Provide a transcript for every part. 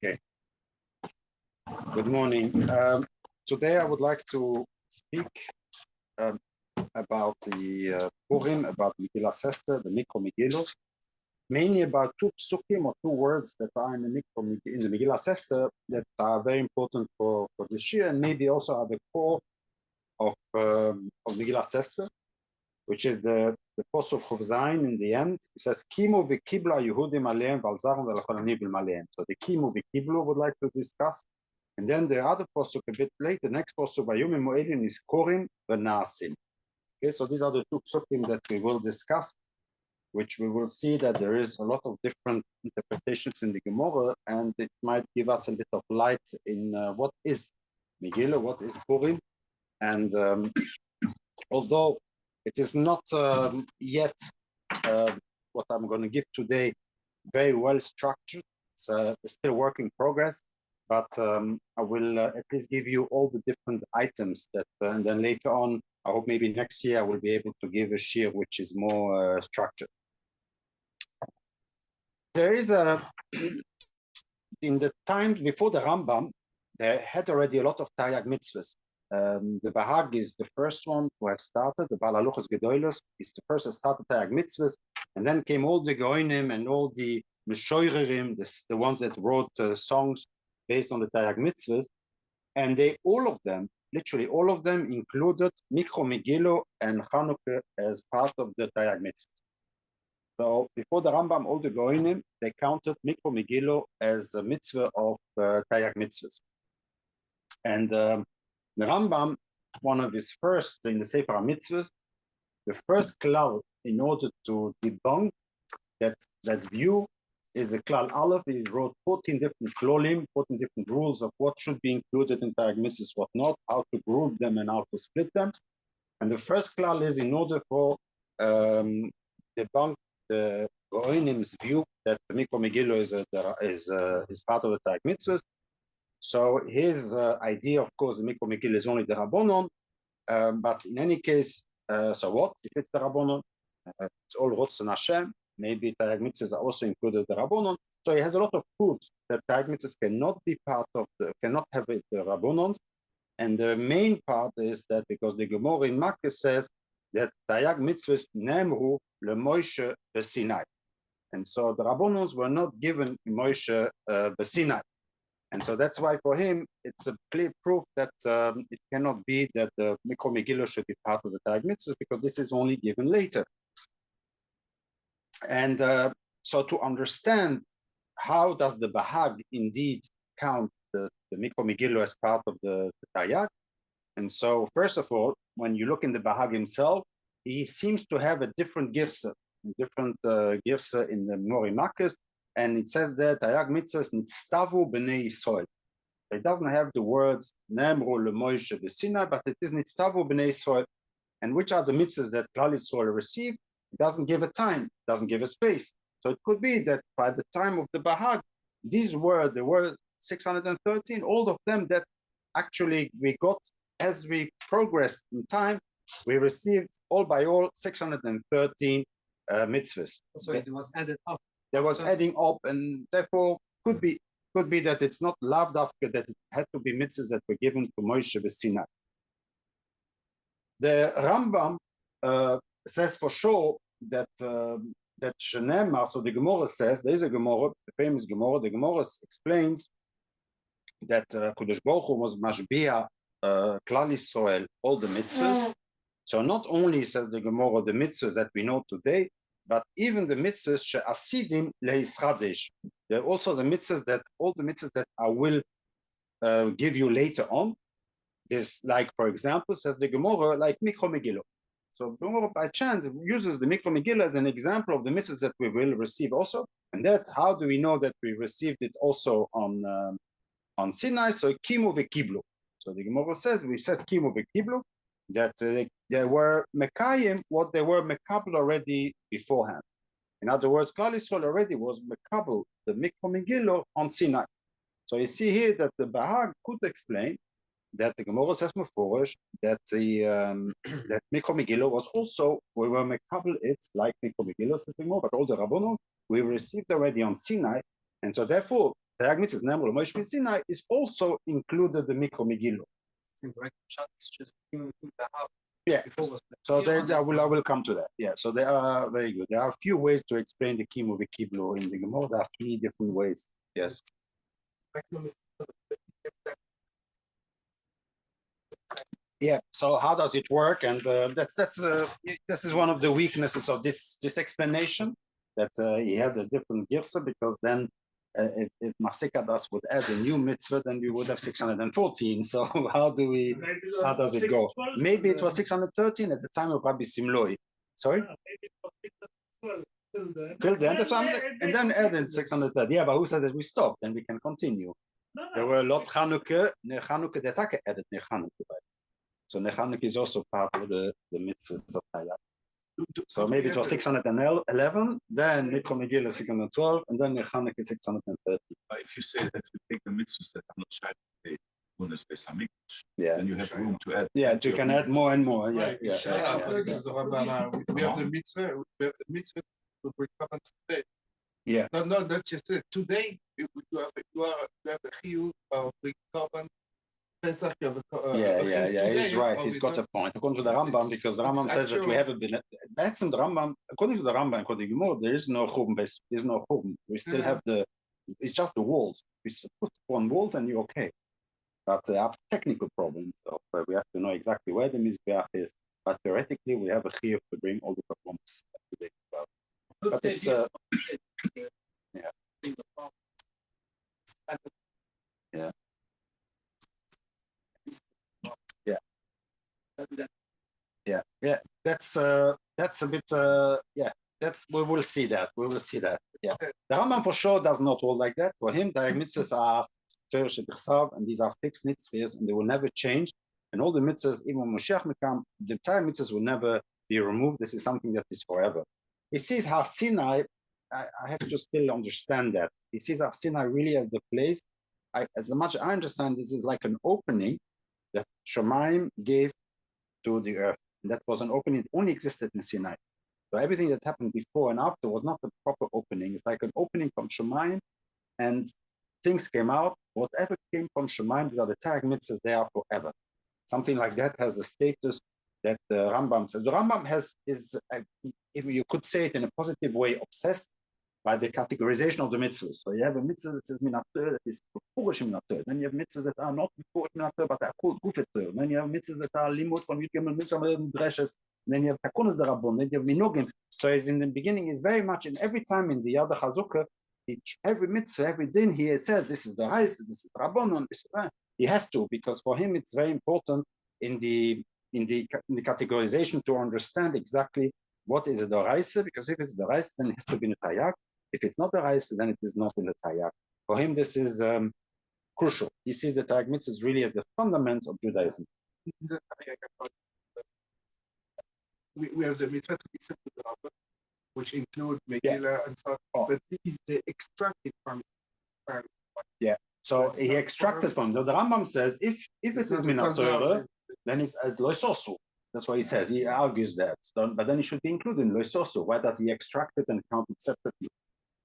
Okay. Good morning. Today I would like to speak about the Pourim, about Megillah Esther, the Mikro Megillah, mainly about two psukim or two words that are in the Megillah Esther that are very important for this year, and maybe also are the core of Megillah Esther, which is the Posuk of Zayin in the end. It says, Kimu v'kibla Yehudim aleim v'alzaron v'lachol anibel maleim. So the Kimu v'kiblu would like to discuss. And then the other Posuk a bit later, the next Posuk by Yom Moedim is Korim v'Naasim. Okay, so these are the two psukim that we will discuss, which we will see that there is a lot of different interpretations in the Gemara, and it might give us a bit of light in what is Megillah, what is Purim. And although it is not yet what I'm going to give today very well structured, it's still work in progress, but I will at least give you all the different items that, and then later on, I hope maybe next year I will be able to give a shir which is more structured. There is in the time before the Rambam, they had already a lot of Taryag mitzvahs. The Bahag is the first one who have started. The Baal Haluchos Gedolos is the first that started Taryag mitzvahs, and then came all the Goinim and all the Meshoirerim, the ones that wrote songs based on the Taryag mitzvahs, and they all of them, literally all of them, included Mikro Megillah and Chanukah as part of the Taryag mitzvahs. So before the Rambam, all the Goinim, they counted Mikro Megillah as a mitzvah of Taryag mitzvahs. And the Rambam, one of his first in the Sefer HaMitzvahs, the first klal in order to debunk that view is a klal aleph. He wrote 14 different klolim, 14 different rules of what should be included in Taryag mitzvahs, what not, how to group them and how to split them. And the first klal is in order for debunk the Goinim's view that the Mikro Megillah is part of the Taryag mitzvahs. So his idea, of course, the Mikro Megillah is only the Rabbonon, but in any case, so what if it's the Rabbonon? It's all Rotzen Hashem. Maybe Taryag mitzvahs are also included the Rabbonon. So he has a lot of proofs that Taryag mitzvahs cannot be part of cannot have it the Rabbonons. And the main part is that because the Gemara in Makkah says that Taryag mitzvahs nemru le Moshe b'Sinai, and so the Rabbonons were not given Moshe b'Sinai. And so that's why for him, it's a clear proof that it cannot be that the Mikro Megillah should be part of the Taryag mitzvahs, because this is only given later. And so to understand how does the Bahag indeed count the Mikro Megillah as part of the Taryag. And so first of all, when you look in the Bahag himself, he seems to have a different girsa in the Mori Makkos. And it says that Taryag mitzvahs nitztavu b'nei Yisrael. It doesn't have the words Nemru leMoshe b'Sinai, but it is nitztavu b'nei Yisrael. And which are the mitzvahs that Klal Yisrael received? It doesn't give a time, it doesn't give a space. So it could be that by the time of the Bahag, there were 613, all of them that actually we got as we progressed in time, we received all by all 613 mitzvahs. So it was added up. There was adding up, and therefore could be that it's not lav dafka, that it had to be mitzvahs that were given to Moshe b'Sinai. The Rambam says for sure that Shenemar, so the Gemara says, there is a Gemara, the famous Gemara, the Gemara explains that Kodesh Baruch Hu was mashbiah Klal Yisrael, all the mitzvahs. So not only, says the Gemara, the mitzvahs that we know today, but even the mitzvahs she'asidim le'ischadesh. There are also the mitzvahs that I will give you later on. Is like, for example, says the Gemara, like Mikro Megillah. So Gemara by chance uses the Mikro Megillah as an example of the mitzvahs that we will receive also. And that, how do we know that we received it also on Sinai? So Kimu v'Kiblu. So the Gemara says Kimu v'Kiblu, that they were Mekayim what they were Mekabel already beforehand. In other words, Klal Yisrael already was Mekabel, the Mikro Megillah on Sinai. So you see here that the Bahag could explain that the Gemara says Meforish that that Mikro Megillah was also, we were Mekabel it like Mikro Megillah says the Gemara, but all the Rabbonon we received already on Sinai, and so therefore Tayag Mitzvahs Nemru Moshe Sinai is also included the Mikro Megillah. Yeah. So I will come to that. Yeah. So they are very good. There are a few ways to explain the Kimu V'Kiblu in the Gemara. There are 3 different ways. Yes. Yeah. So how does it work? And this is one of the weaknesses of this explanation, that he had a different girsa, because then if Masikadas would add a new mitzvah, then we would have 614. So how does it go? Maybe it was 613 at the time of Rabbi Simloi. Sorry? Till then, that's what I'm saying. And then added 630. Yeah, but who said that we stopped? Then we can continue. There were a lot Chanukah, Chanukah that I added Chanukah. So Chanukah is also part of the mitzvahs of Hayat. So maybe it was 611, then Mikro Megillah 612, and then Chanukah 630. If you say that you take the mitzvahs that are not Shayach yeah, then you have room to add. Yeah, you can add more and more. Yeah, right. yeah. We have the mitzvah. We have the mitzvah to bring carbon today. Yeah. No, not just today. Today you have the chiyuv of bring carbon. Pesach, you have He's right. He's got a point. According to the Rambam, because the Rambam says that we have a bit. That's in the Rambam. According to the Rambam, according to the Gemara, there is no churban. There's no churban. We still have it's just the walls. We put on walls and you're okay. But I have technical problems. So we have to know exactly where the mizbeach is. But theoretically, we have a chiyuv to bring all the performance. But it's yeah. Yeah. Yeah. That's a bit. We will see that. Yeah. The Rambam for sure does not hold like that. For him, the mitzvahs are and these are fixed mitzvahs, and they will never change. And all the mitzvahs, even when Moshiach will come, the entire mitzvahs will never be removed. This is something that is forever. He sees how Sinai. I have to still understand that. He sees how Sinai really as the place. As much as I understand, this is like an opening that Shemaim gave to the earth. And that was an opening that only existed in Sinai. So everything that happened before and after was not a proper opening. It's like an opening from Shemaim, and things came out. Whatever came from Shemaim, these are the tag mitzvahs, they are forever. Something like that has a status that the Rambam says. The Rambam is, if you could say it in a positive way, obsessed by the categorization of the mitzvahs. So you have a mitzvah that says minator, that is purish minator. Then you have mitzvahs that are not purish minator, but are called gufetor. Then you have mitzvahs that are limud from Yudgim and Dreshes. Then you have takunas darabon. Then you have minogim. So as in the beginning, is very much, and every time in the other chazukah, every mitzvah, every din, he says this is the Reis, this is the Rabbanon, this is that. He has to, because for him it's very important in the categorization to understand exactly what is the Reis, because if it's the Reis, then it has to be in the Tayak. If it's not the Reis, then it is not in the Tayak. For him, this is crucial. He sees the Tayak mitzvahs really as the fundament of Judaism. We have the mitzvah to be sent to the Rabbah, which include Megillah and so on, but these they extracted from it. Yeah, so he extracted from it. The Rambam says if it is Minatorah, then it's as Loisosu. That's why he says, he argues that. But then it should be included in Loisosu. Why does he extract it and count it separately?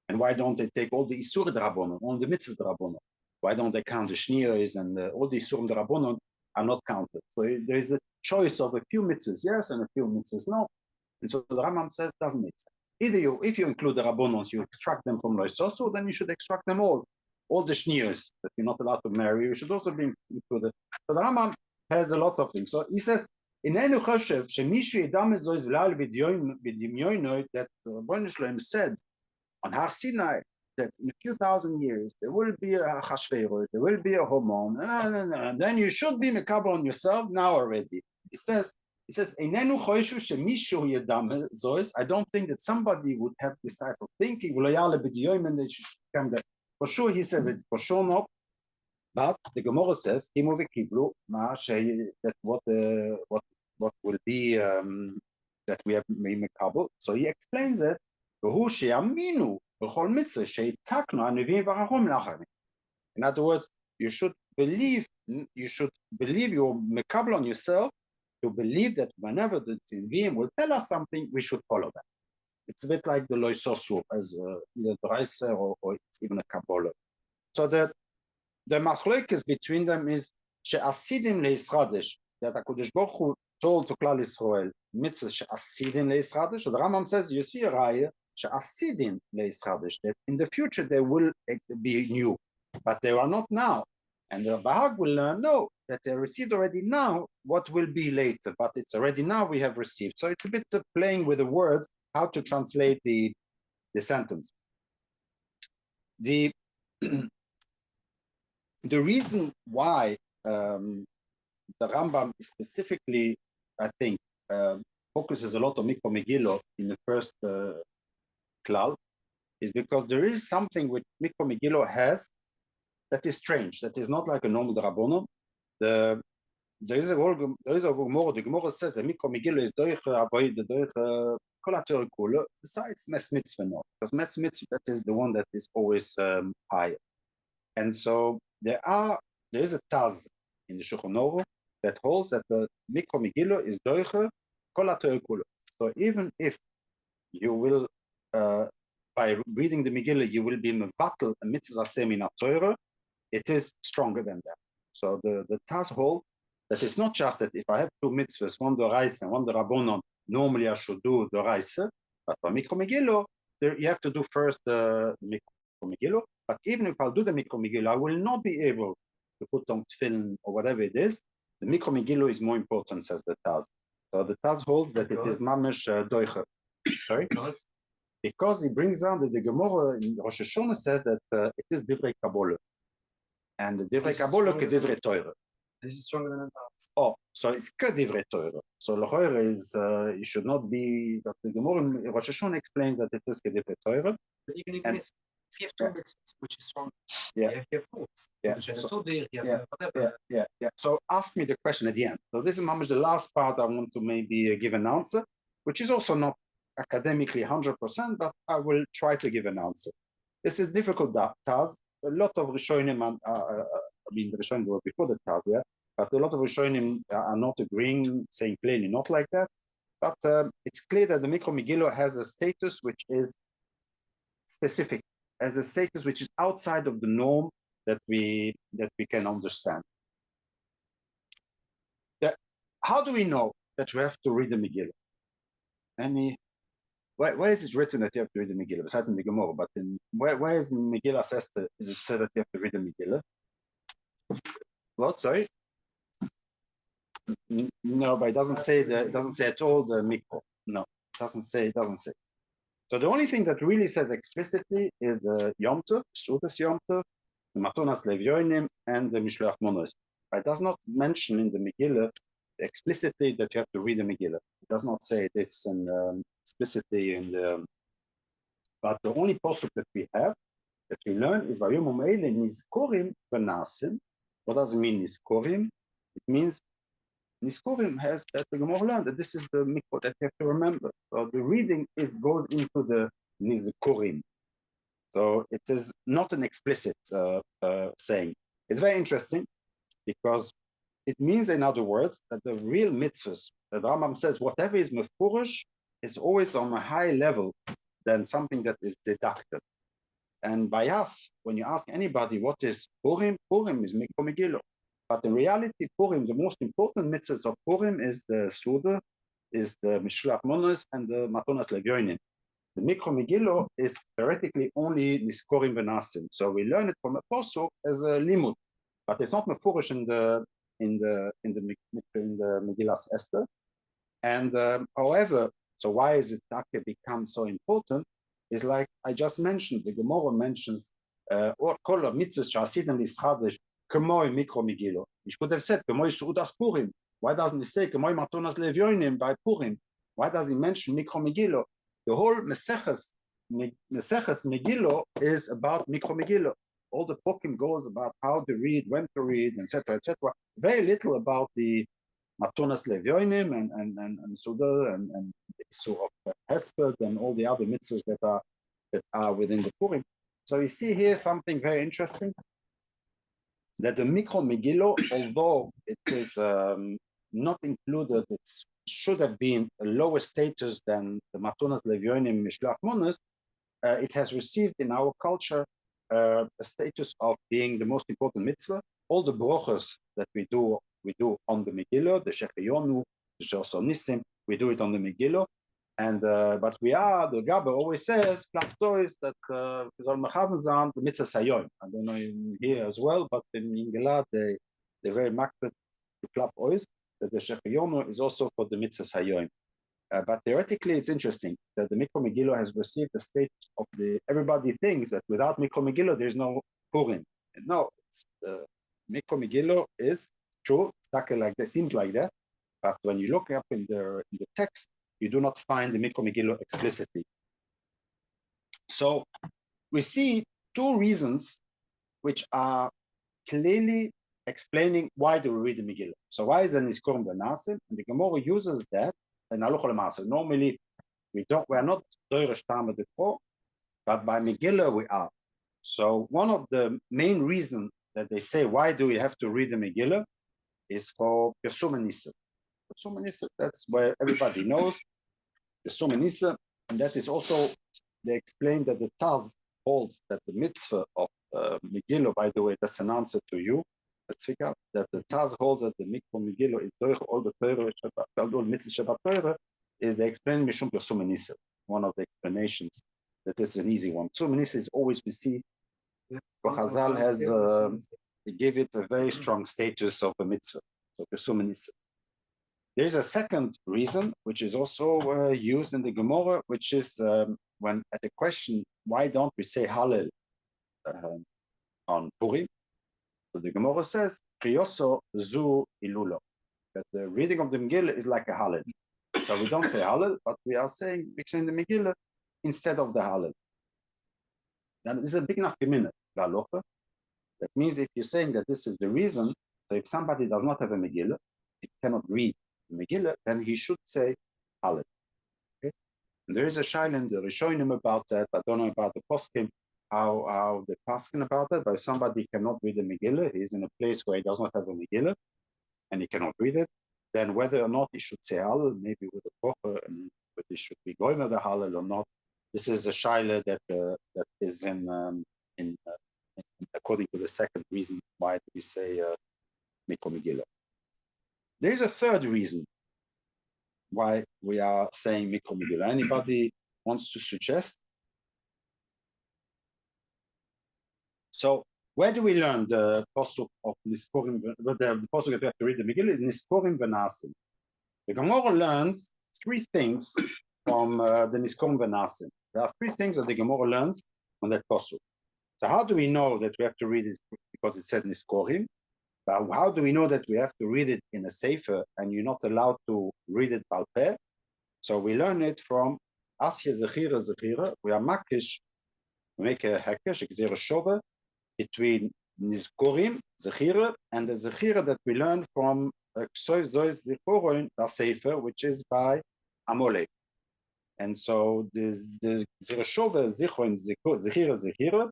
And why don't they take all the Isur Drabonon, all the Mitzvahs Drabonon? Why don't they count the Shnias and all the Isur Drabonon are not counted? So there is a choice of a few mitzvahs yes and a few mitzvahs no. And so the Rambam says doesn't make sense. Either if you include the Rabbonons, you extract them from Loisoso, then you should extract them all the Shnias that you're not allowed to marry, you should also be included. So the Rambam has a lot of things. So he says, Inenu Choshev, Shemishu Yedam Ezois V'lal B'dimyoinoi, that Rabbeinu Shloim said on Har Sinai, that in a few thousand years, there will be a Chashverosh, there will be a Homon, and then you should be Mekabel on yourself now already. He says, Einenu choishu shemishu yedam zois. I don't think that somebody would have this type of thinking. For sure, he says it's for sure not. But the Gemara says, that what will be that we have mekabel. So he explains it. In other words, you should believe you're mekabel on yourself, to believe that whenever the Tivim will tell us something, we should follow that. It's a bit like the Loisosu as the Dreiser or it's even a Kabbalah. So the machlokes between them is she'asidim leisradish, that HaKadosh Baruch Hu told to Klal Yisrael, mitzvah she'asidim leisradish. So the Rambam says, you see a raya, she'asidim leisradish, that in the future they will be new, but they are not now. And the Bahag will learn, no, that they received already now, what will be later, but it's already now we have received. So it's a bit playing with the words, how to translate the sentence. The reason why the Rambam specifically, I think, focuses a lot on Mikro Megillah in the first klal is because there is something which Mikro Megillah has that is strange, that is not like a normal Rabbonon. There is a Gemara, the Gemara says that Mikro Megillah is doich avoid, doich kol haTorah kula, besides Mes Mitzvah not, because Mes Mitzvah, that is the one that is always higher. And so there is a Taz in the Shulchan Aruch that holds that the Mikro Megillah is doich kol haTorah kula. So even if you will, by reading the Megillah, you will be mevatel a mitzvah min haTorah, it is stronger than that. So the Taz hold that it's not just that if I have two mitzvahs, one the Raisa and one the Rabbonon, normally I should do the Raisa, but for Mikro Megillah, you have to do first the Mikro Megillah. But even if I'll do the Mikro Megillah, I will not be able to put on tefillin or whatever it is. The Mikro Megillah is more important, says the Taz. So the Taz holds that it is mamish doicher. Sorry? Because he brings down that the Gemara in Rosh Hashanah says that it is divrei Kabbalah. And the divrei Kabbalah ke divrei Torah. This is stronger than that. Oh, so it's ke divrei Torah. So l'choyer is, you should not be, that the Gemara in Rosh Hashanah explains that it is ke divrei Torah. But even if it's, if you have two mitzvahs, which is strong, Yeah. you have fruits. Yeah. Yeah. So ask me the question at the end. So this is mamish the last part I want to maybe give an answer, which is also not academically 100%, but I will try to give an answer. This is difficult task. A lot of Rishonim, the Rishonim were before the Taz, yeah, but a lot of Rishonim are not agreeing, saying clearly not like that. But it's clear that the Mikro Megillah has a status which is specific, has a status which is outside of the norm that we can understand. How do we know that we have to read the Megillah? Where is it written that you have to read the Megillah? Besides in the Gemara, but where is the Megillah says that is it said that you have to read the Megillah? What? Sorry? No, but it doesn't say that. It doesn't say at all the Mikro. No, it doesn't say. It doesn't say. So the only thing that really says explicitly is the Yom Tov, Sudas Yom Tov, the Matonas Levyonim, and the Mishloach Monos. It does not mention in the Megillah explicitly that you have to read the Megillah. It does not say this explicitly in the. But the only posuk that we have, that we learn, is Vayom Umeile Nizkorim V'Nasim. What does it mean, Nizkorim? It means Nizkorim has that the Gemara learned that this is the mikvah that you have to remember. So the reading goes into the Nizkorim. So it is not an explicit saying. It's very interesting because it means, in other words, that the real mitzvahs, the Rambam says, whatever is mefurish is always on a higher level than something that is deducted. And by us, when you ask anybody what is Pourim, Pourim is Mikro Megillah. But in reality, Pourim, the most important mitzvahs of Pourim is the Suda, is the Mishloach Monos, and the Matonas Levyonim. The Mikro Megillah is theoretically only Niskorim V'Nasim. So we learn it from a posuk as a limud, but it's not mefurish in the Megillas Esther. And however, so why is it Taka become so important? Is like I just mentioned, the Gemara mentions or kol mitzvahs sha'asidim l'ischadesh k'moi Mikro Megillah. You could have said k'moi Sudas Purim. Why doesn't he say k'moi Matonas Levyonim by Purim? Why does he mention Mikro Megillah? The whole Meseches Megillah is about Mikro Megillah. All the Pourim goes about how to read, when to read, etc., etc. Very little about the Matonas Levyonim and Suda and Isur of Hesped and all the other mitzvahs that are within the Pourim. So you see here something very interesting, that the Mikro Megillah, although it is not included, it should have been a lower status than the Matonas Levyonim Mishloach Monos, it has received in our culture a status of being the most important mitzvah. All the brochos that we do on the Megillah, the Shechayonu, the Shosol Nisim, we do it on the Megillah. And but the Gabber always says, Klaptois, that the mitzvah Sayon. I don't know in here as well, but in Gilad, they very makbet to Klaptois, that the Shechayonu is also for the mitzvah Sayon. But theoretically, it's interesting that the Mikro Megillah has received the status of everybody thinks that without Mikro Megillah, there's no Purim. No, Mikro Megillah is true, like that, seems like that. But when you look up in the text, you do not find the Mikro Megillah explicitly. So we see two reasons which are clearly explaining why do we read the Megillah. So why is the Nizkorim Benasim? And the Gemara uses that in Halacha L'Maaseh. Normally, we are not Doirish Tama de Pro, but by Megillah we are. So one of the main reasons that they say, why do we have to read the Megillah, is for Pirsum Nisa. Pirsum Nisa, that's where everybody knows. Pirsum Nisa, and that is also, they explain that the Taz holds that the mitzvah of Megillah, by the way, that's an answer to you, that the Taz holds that the Mikro Megillah is all the Torah, all mitzvah Shabbat Torah, is they explain Mishum Pirsum Nisa. One of the explanations, that is an easy one. Pirsum Nisa is always we see, for Chazal has, they give it a very strong status of a mitzvah. So Pirsum Nisa. There is a second reason, which is also used in the Gemara, which is when at the question, why don't we say Hallel on Pourim? So the Gemara says, Kriyoso zu ilulo, that the reading of the Megillah is like a Hallel. So we don't say Hallel, but we are saying the Megillah instead of the Hallel. Now, this is a big enough minute, that means if you're saying that this is the reason, so if somebody does not have a Megillah, he cannot read the Megillah, then he should say Hallel. Okay? And there is a shaila in the Rishonim about that. I don't know about the poskim, how they paskin about that, but if somebody cannot read the Megillah, he's in a place where he does not have a Megillah, and he cannot read it, then whether or not he should say Hallel, maybe with a proper, and whether he should be going with the Hallel or not, this is a shaila that is in according to the second reason why we say Mikro Megillah. There is a third reason why we are saying Mikro Megillah. Anybody wants to suggest? So where do we learn the posuk of Niskorim? The posuk that we have to read the Megillah is Niskorim Benasim. The Gemara learns three things from the Niskorim Benasim. There are three things that the Gemara learns on that posuk. So how do we know that we have to read it because it says Niskorim? How do we know that we have to read it in a sefer and you're not allowed to read it Baal Peh? So we learn it from Asya Zechira Zechira. We are makish, we make a hekesh, a shove between Nizkorim, Zechira, and the Zechira that we learn from Ksoy Zoy Zichoroin, the sefer, which is by Amalek. And so this the Zereshove Zichroin Zechira Zechira,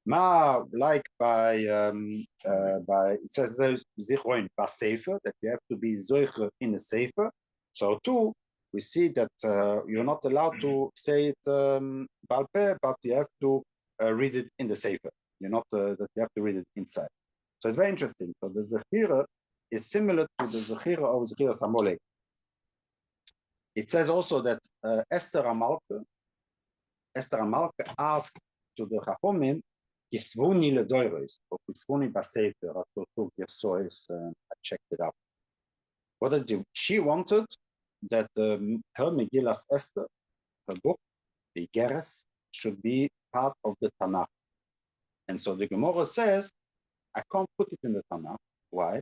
Ma like by it says Zichroin by sefer, that you have to be Zoicher in a sefer. So too, we see that you're not allowed to say it Baal Peh, but you have to read it in the sefer. You're not that you have to read it inside. So it's very interesting. So the Zechira is similar to the Zechira of Zechira Samolek. It says also that Esther Amalka asked to the Chachomim, Kisvuni ledoiros, or Kisvuni basefer, I checked it out. What did you? She wanted that her Megillas Esther, her book, the Geras, should be part of the Tanakh. And so the Gemara says, I can't put it in the Tanakh. Why?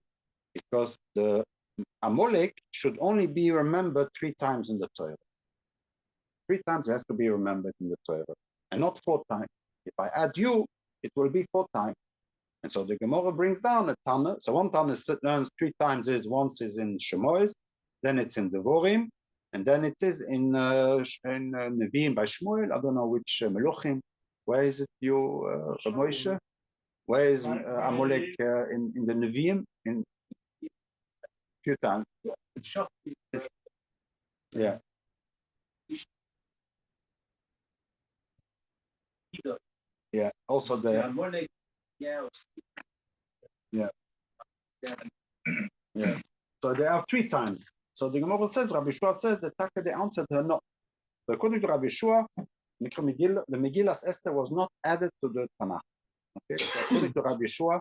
Because the Amalek should only be remembered 3 times in the Torah. 3 times it has to be remembered in the Torah, and not 4 times. If I add you, it will be 4 times. And so the Gemara brings down a Tana. So one Tana learns 3 times once is in Shemois, then it's in Devorim, and then it is in Nevi'im by Shmuel. I don't know which Meluchim. Where is it, you, Moshe? Where is Amalek in the Nevi'im? In few times. Yeah. Yeah. Also the yeah. Yeah. So there are 3 times. So the Gemara says, Rabbi Shua says that Taka they answered her no. So according to Rabbi Shua, the Megillas Esther was not added to the Tanakh. Okay. So according to Rabbi Shua,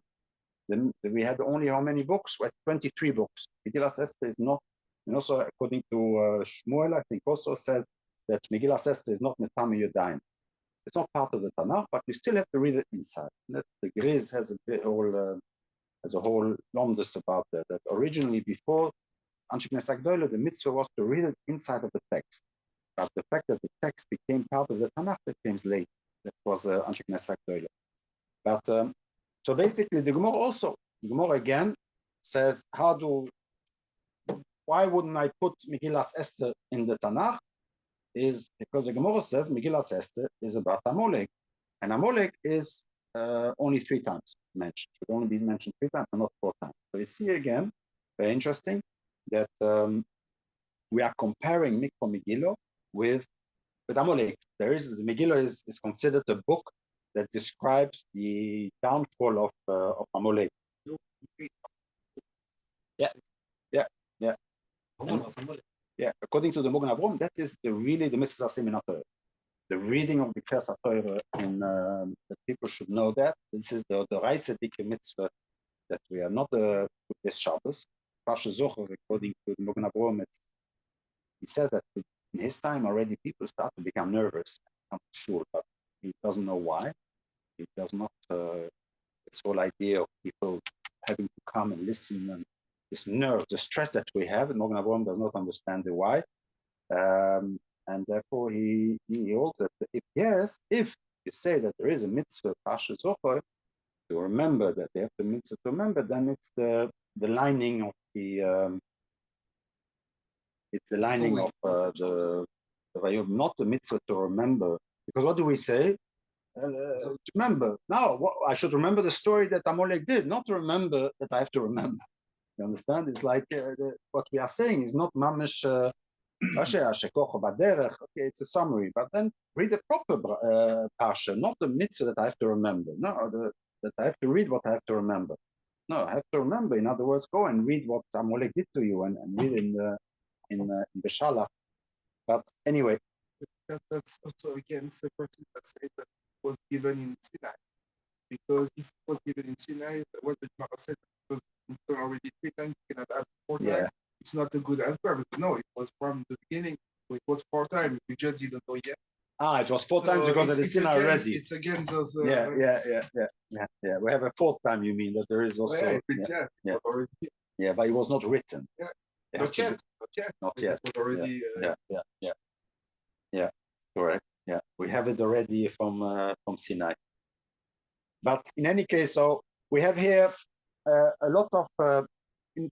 we had only how many books? We had 23 books. Megillas Esther is not, and also according to Shmuel, I think also says that Megillas Esther is not Netami Yodayim. It's not part of the Tanakh, but you still have to read it inside. The Griz has a whole lomdus about that. That originally before Anshe Knesset Gdola, the mitzvah was to read it inside of the text. But the fact that the text became part of the Tanakh, that came late. That was Anshe Knesset Gdola. But so basically, the Gemara again says, why wouldn't I put Megillas Esther in the Tanakh? Is because the Gemara says Megillas Esther is about Amalek, and Amalek is only 3 times mentioned. Should only be mentioned 3 times and not 4 times. So you see again, very interesting that we are comparing Mikra Megillah with Amalek. The Megillah is considered a book that describes the downfall of Amalek. Yeah. Yeah, according to the Mogen Avrom, that is really the mitzvah seminator. The reading of the Kriyas HaTorah, and that people should know that this is the Reisedike mitzvah that we are not this Shabbos. Parsha Zohar, according to the Mogen Avrom, he says that in his time already people start to become nervous. I'm sure, but he doesn't know why. He does not. This whole idea of people having to come and listen and this nerve, the stress that we have, and Mogen Avrom does not understand the why. And therefore he holds that if you say that there is a mitzvah Parsha Zohar to remember that they have the mitzvah to remember, then it's the lining of the Vayom, not the mitzvah to remember. Because what do we say? Remember. Now, I should remember the story that Amalek did, not to remember that I have to remember. You understand? It's like what we are saying is not mamish. Okay, it's a summary, but then read the proper parsha, not the mitzvah that I have to remember. No, that I have to read what I have to remember. No, I have to remember. In other words, go and read what Amalek did to you, and read in the Shalach. But anyway, that's also against the person that said that it was given in Sinai. Because if it was given in Sinai, what the Gemara said was already 3 times, you cannot add 4 times. It's not a good answer, but no, it was from the beginning. It was 4 times. We just didn't know yet. It was 4 times because of the sin already. It's against us. Yeah. We have a 4th time. You mean that there is also? Yeah, but it was not written. Yeah, not yet. It was already. Yeah, correct. Yeah, we have it already from Sinai. But in any case, so we have here a lot of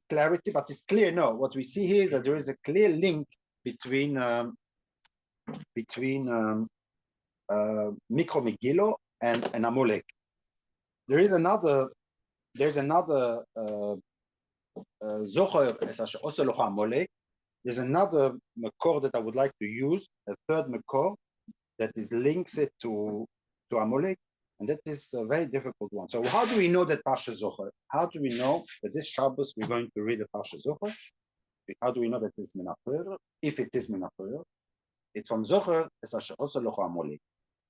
clarity, but it's clear. No, what we see here is that there is a clear link between Mikra Megillah and Amalek. There's another Zohar also Locha Amalek. There's another makor that I would like to use, a 3rd makor that links it to Amalek. And that is a very difficult one. So how do we know that Parsha Zohar? How do we know that this Shabbos we're going to read the Parsha Zohar? How do we know that it's Min HaTorah? If it is Min HaTorah, it's from Zohar, it's also Locha Amalek.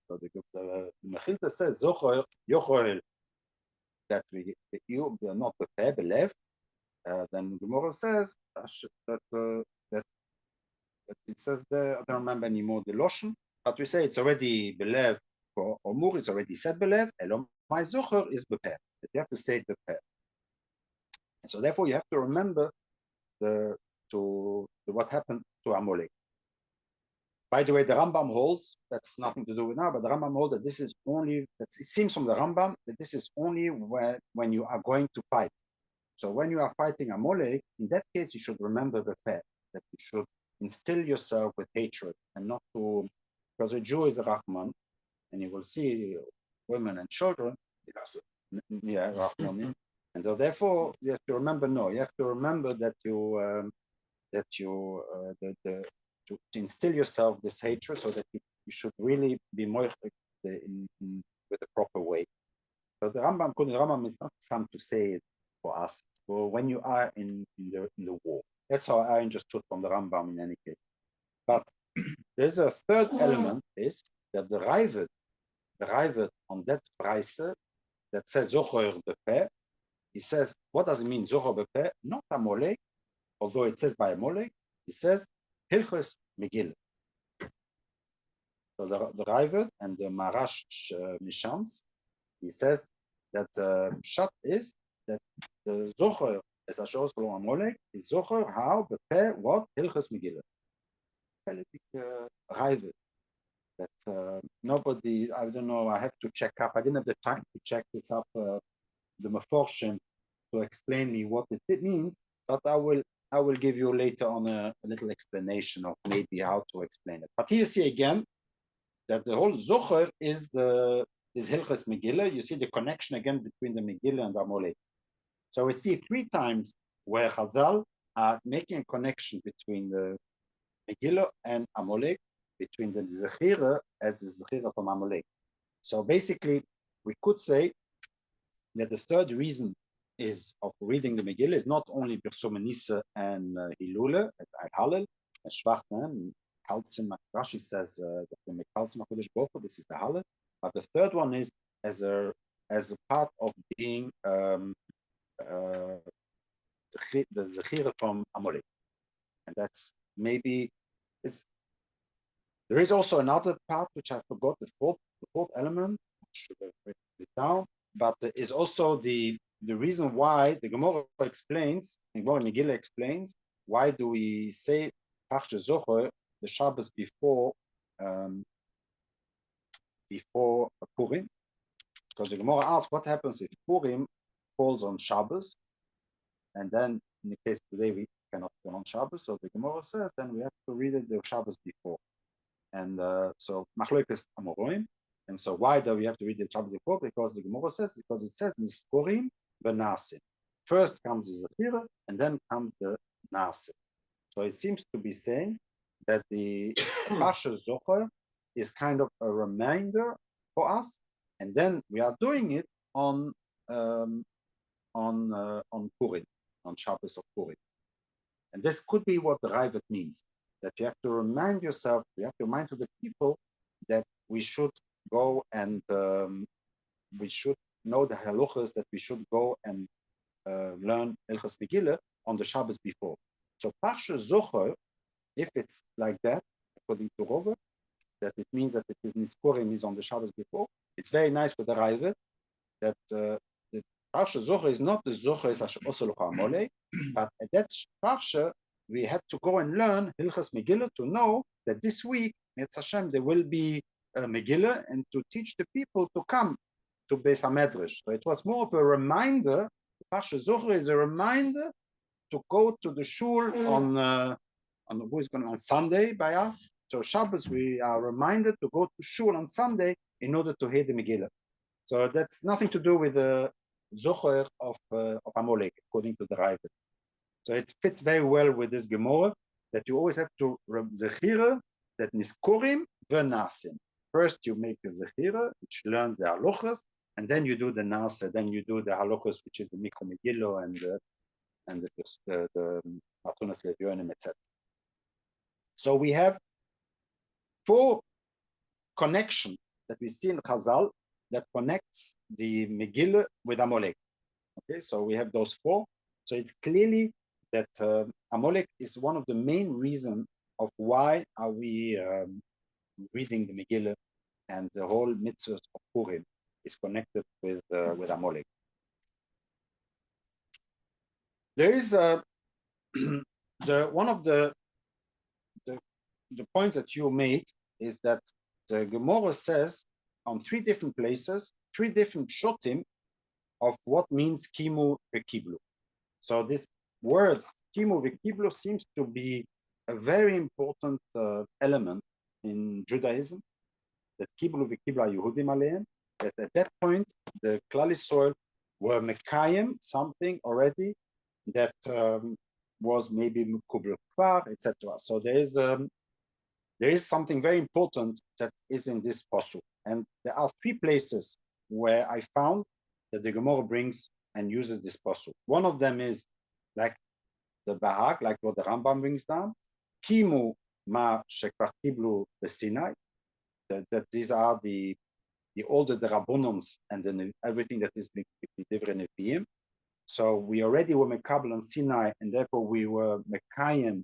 So the Mechilta says Zohar, Yochel, that we are not prepared, believe. Then Gemara says that it says there, I don't remember anymore the Loshen, but we say it's already believed. For Omur is already said belev, Elom my Zohar is beper. You have to say it beper. And so therefore you have to remember what happened to Amalek. By the way, the Rambam holds, that's nothing to do with now, but the Rambam holds that this is only, it seems from the Rambam that this is only when you are going to fight. So when you are fighting Amalek, in that case you should remember beper, that you should instill yourself with hatred and not to, because a Jew is a Rahman, and you will see women and children. And so therefore you have to remember. No, you have to remember that to instill yourself this hatred, so that you should really be more with the proper the Rambam is not some to say it for us. For when you are in the war. That's how I understood from the Rambam in any case. But there's a third element is that the Raivet on that price that says Zocher Bepe, he says, what does it mean, Zocher Bepe? Not Amolek, although it says by Amolek, he says Hilchos Megillah. So the Raivet and the Marash Mishans, he says that Pshat is that the Zocher as Ashos Kolom Amolek is Zocher how Bepe what Hilchos Megillah. Raivet. That nobody, I don't know, I have to check up. I didn't have the time to check this up, the Meforshim, to explain me what it means, but I will give you later on a little explanation of maybe how to explain it. But here you see again that the whole Zocher is Hilchas Megillah. You see the connection again between the Megillah and the Amolek. So we see 3 times where Chazal are making a connection between the Megillah and Amolek, between the Zechira as the Zechira from Amalek. So basically, we could say that the third reason is of reading the Megillah is not only Birsom Nisa and Hilule, Hallel, and Shvachtem, Kalsim, Rashi says that the Kalsim HaKodesh Baruch Hu, this is the Hallel, but the third one is as a part of being the Zechira from Amalek. And that's maybe, there is also another part which I forgot, the fourth element, I should have written it down, but there is also the reason why the Gemara explains, the Gemara Megillah explains, why do we say Parsha Zocher, the Shabbos before Pourim? Because the Gemara asks what happens if Pourim falls on Shabbos, and then in the case today we cannot fall on Shabbos, so the Gemara says then we have to read it the Shabbos before. And so Machlokes Amoraim. And so why do we have to read the Shabbat before? Because the Gemara says, because it says Niskorim Benasim. First comes the Zechira, and then comes the Nasim. So it seems to be saying that the Parsha Zocher is kind of a reminder for us, and then we are doing it on Purim, on Shabbos of Purim. And this could be what the Raivet means, that you have to remind yourself, you have to remind to the people that we should go and we should know the halachas, that we should go and learn Hilchos Megillah on the Shabbos before. So Parsha Zocher, if it's like that, according to Rove, that it means that it is Niskorim is on the Shabbos before, it's very nice for the Raivet that the Parsha Zocher is not the Zocher is Osel Amolei, but at that Parsha, we had to go and learn Hilchas Megillah to know that this week, Netz Hashem, there will be a Megillah, and to teach the people to come to Beis HaMedrash. So it was more of a reminder. Parsha Zocher is a reminder to go to the shul on Sunday by us. So Shabbos, we are reminded to go to shul on Sunday in order to hear the Megillah. So that's nothing to do with the Zocher of Amalek, according to the Raivet. So it fits very well with this Gemara that you always have to Zechira, that Niskorim v'Nasim. First you make the Zechira, which learns the halachas, and then you do the Nasa, then you do the halachas, which is the Mikro Megillah and the Matunas Levionim, etc. So we have 4 connections that we see in Chazal that connects the Megillah with Amalek. Okay, so we have those 4. So it's clearly that Amalek is one of the main reasons of why are we reading the Megillah, and the whole mitzvah of Purim is connected with Amalek. There is one of the points that you made is that the Gemara says on 3 different places, 3 different shotim of what means kimu v'kiblu. So this words kimu v'kiblu seems to be a very important element in Judaism. That kiblu v'kibla Yehudim aleim. That at that point the Klal Yisrael were mekayim something already that was maybe mekubel kvar, etc. So there is something very important that is in this pasuk, and there are 3 places where I found that the Gemara brings and uses this posuk. One of them is like the Bahag, like what the Rambam brings down. Kimu ma shekvar kiblu b'Sinai. That these are the older the Rabbonons and then everything that is Divrei Nevi'im. So we already were Mekabel on Sinai, and therefore we were Mekayim